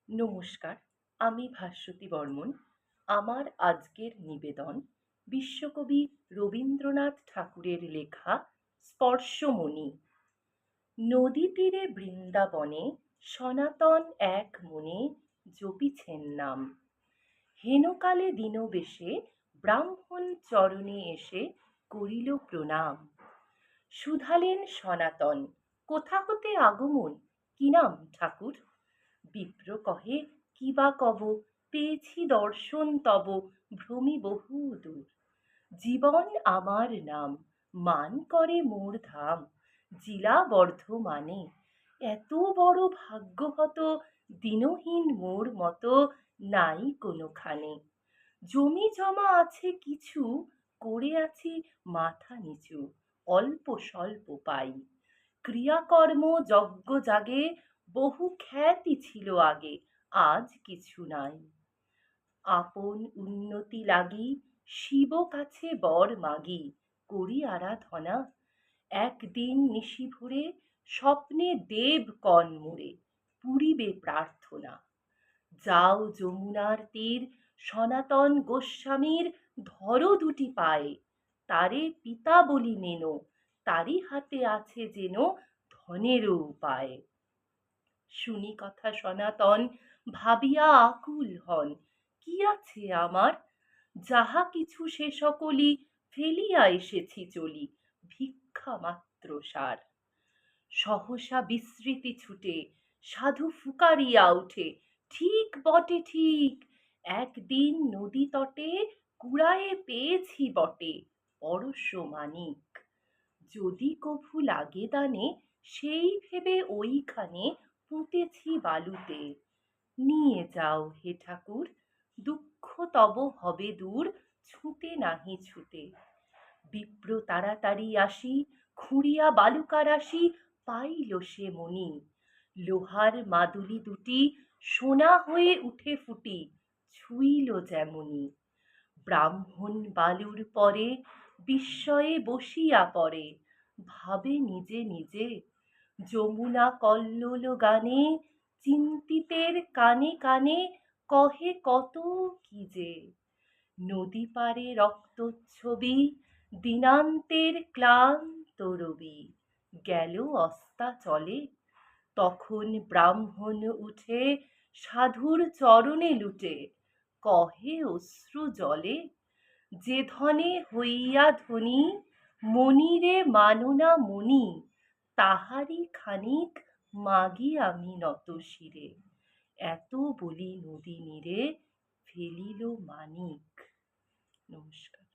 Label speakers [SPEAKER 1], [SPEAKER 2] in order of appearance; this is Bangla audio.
[SPEAKER 1] নমস্কার, আমি ভাস্বতী বর্মন। আমার আজকের নিবেদন বিশ্বকবি রবীন্দ্রনাথ ঠাকুরের লেখা স্পর্শমণি। নদী তীরে বৃন্দাবনে সনাতন এক মনে জপিছেন নাম। হেনকালে দীনবেশে ব্রাহ্মণ চরণে এসে করিল প্রণাম। শুধালেন সনাতন, কোথা হতে আগমন, কি নাম ঠাকুর? বিপ্র কহে, কি বা কব, পেয়েছি দর্শন তব, ভ্রমি বহু দূর। জীবন আমার নাম, মান করে মোর ধাম, জিলা বর্ধমানে। এত বড় ভাগ্যহত দিনহীন মোর মতো নাই কোনোখানে। জমি জমা আছে কিছু, করে আছি মাথা নিচু, অল্প স্বল্প পাই। ক্রিয়াকর্ম যজ্ঞ জাগে, বহু খ্যাতি ছিল আগে, আজ কিছু নাই। আপন উন্নতি লাগি শিব কাছে বর মাগি, করি আরাধনা। একদিন নিশি ভোরে স্বপ্নে দেব কন মোরে, পুরিবে প্রার্থনা। যাও যমুনার তীর, সনাতন গোস্বামীর ধরো দুটি পায়ে, তারে পিতা বলি মেনো, তারই হাতে আছে যেন ধনেরও উপায়। শুনি কথা সনাতন, ভাবিয়া আকুল হন, কি আছে আমার? যাহা কিছু সে সকলই ফেলিয়া এসেছি চলি, ভিক্ষা মাত্র সার। সহসা বিস্মৃতি ছুটে, সাধু ফুকারিয়া উঠে, ঠিক বটে ঠিক, একদিন নদী তটে কুড়ায়ে পেয়েছি বটে পরশ মানিক। যদি কভু লাগে দানে, সেই ভেবে ওইখানে পুঁতেছি বালুতে। নিয়ে যাও হে ঠাকুর, দুঃখ তব হবে দূর, ছুঁতে নাহি ছুতে। বিপ্র তাড়াতাড়ি আসি, খুঁড়িয়া বালুকা রাশি পাইল সে মণি। লোহার মাদুলি দুটি সোনা হয়ে উঠে ফুটি, ছুঁইল যেমনি। ব্রাহ্মণ বালুর পরে বিস্ময়ে বসিয়া পড়ে, ভাবে নিজে নিজে, যমুনা কল্লোল গানে, চিন্তিতের কানে কানে কহে কত কি যে। নদী পারে রক্তচ্ছবি, দিনান্তের ক্লান্ত রবি, গেল অস্তাচলে। তখন ব্রাহ্মণ উঠে সাধুর চরণে লুটে, কহে অশ্রু জলে, যে ধনে হইয়া ধনী, মনিরে মানো না মনি, তাহারি খানিক মাগি আমি নত শিরে। এত বলি নদী নীরে ফেলিল মানিক। নমস্কার।